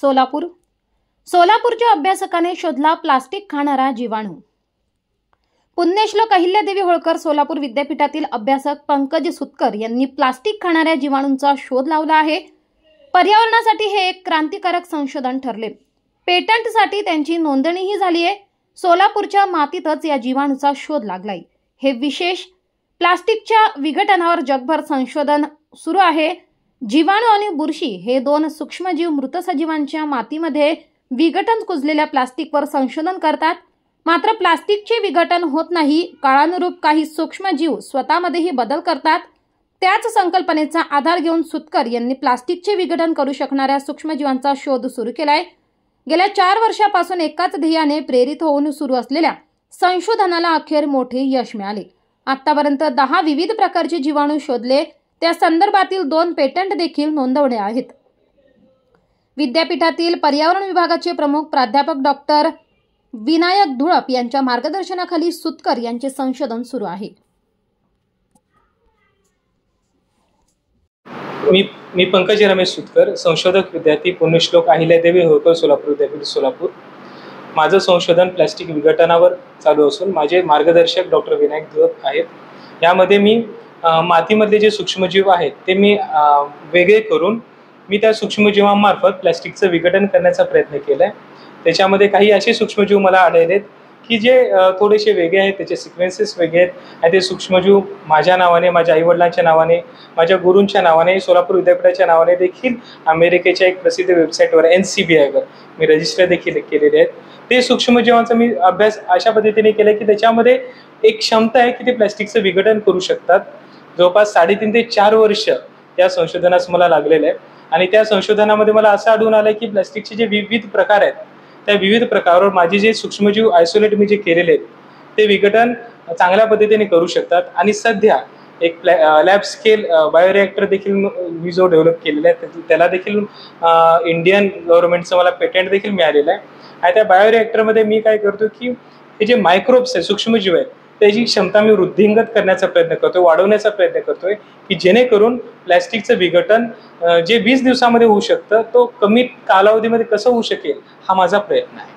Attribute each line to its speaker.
Speaker 1: सोलापूरच्या अभ्यासकाने शोधला प्लास्टिक खाणारा जीवाणू। पुण्यश्लोक अहिल्यादेवी होळकर सोलापूर विद्यापीठातील अभ्यासक पंकज सुतकर यांनी प्लास्टिक खाणाऱ्या जीवाणूंचा शोध लावला आहे। पर्यावरणासाठी हे एक क्रांतिकारक संशोधन ठरले। पेटंटसाठी त्यांची नोंदणीही झाली आहे। सोलापूरच्या मातीतच या जीवाणूचा शोध लागलाय। हे विशेष प्लास्टिकच्या विघटनावर जगभर संशोधन सुरू आहे। जीवाणू आणि बुरशी हे दोन सूक्ष्मजीव मृत सजीवांच्या मातीमध्ये विघटन कुजलेल्या प्लास्टिकवर संशोधन करतात। मात्र प्लास्टिकचे विघटन होत नाही, काळानुरूप काही सूक्ष्मजीव स्वतःमध्येही बदल करतात। त्याच संकल्पनेचा आधार घेऊन सुतकर यांनी प्लास्टिकचे विघटन करू शकणाऱ्या सूक्ष्मजीवांचा शोध सुरू केलाय। गेल्या 4 वर्षापासून एकाच ध्येयाने प्रेरित होऊन सुरू असलेल्या संशोधनाला अखेर मोठे यश मिळाले। आतापर्यंत 10 विविध प्रकारचे जीवाणू शोधले, त्या संदर्भातील 2 पेटंट देखील नोंदवले आहेत। विद्यापीठातील पर्यावरण विभागाचे प्रमुख प्राध्यापक डॉक्टर विनायक धुळप यांच्या मार्गदर्शनाखाली सुतकर यांचे संशोधन सुरू आहे।
Speaker 2: मी पंकज रमेश सुतकर, संशोधक विद्यार्थी, पुण्यश्लोक अहिल्यादेवी होळकर सोलापूर विद्यापीठ सोलापूर। माझं संशोधन प्लास्टिक विघटनावर चालू असून माझे मार्गदर्शक डॉक्टर विनायक धुळप आहेत। यामध्ये मी मातीमधले जे सूक्ष्मजीव आहेत ते मी वेगळे करून मी त्या सूक्ष्मजीवांमार्फत प्लास्टिकचं विघटन करण्याचा प्रयत्न केलाय। त्याच्यामध्ये काही असे सूक्ष्मजीव मला आढळलेत की जे थोडेसे वेगळे आहेत, त्याचे सिक्वेन्सेस वेगळे आहेत आणि ते सूक्ष्मजीव माझ्या नावाने, माझ्या आईवडिलांच्या नावाने, माझ्या गुरूंच्या नावाने, सोलापूर विद्यापीठाच्या नावाने देखील अमेरिकेच्या एक प्रसिद्ध वेबसाईटवर NCBIवर मी रजिस्टर देखील केलेले आहेत। ते सूक्ष्मजीवांचा मी अभ्यास अशा पद्धतीने केला की त्याच्यामध्ये एक क्षमता आहे की ते प्लास्टिकचं विघटन करू शकतात। जवळपास 3.5 ते 4 वर्ष या संशोधनास मला लागलेलं आहे आणि त्या संशोधनामध्ये मला असं आढळून आलं की प्लास्टिकचे जे विविध प्रकार आहेत त्या विविध प्रकारावर माझे जे सूक्ष्मजीव आयसोलेट मी जे केलेले आहेत ते विघटन चांगल्या पद्धतीने करू शकतात। आणि सध्या एक लॅब स्केल बायोरिएक्टर देखील मी जो डेव्हलप केलेला आहे त्याला देखील इंडियन गव्हर्नमेंटचं मला पेटंट देखील मिळालेलं आहे। आणि त्या बायोरिएक्टरमध्ये मी काय करतो की हे जे मायक्रोब्स आहेत, सूक्ष्मजीव आहेत, त्याची क्षमता मी वृद्धिंगत करण्याचा प्रयत्न करतोय, वाढवण्याचा प्रयत्न करतोय की जेणेकरून प्लॅस्टिकचं विघटन जे 20 दिवसामध्ये होऊ शकतं तो कमी कालावधीमध्ये कसं होऊ शकेल हा माझा प्रयत्न आहे।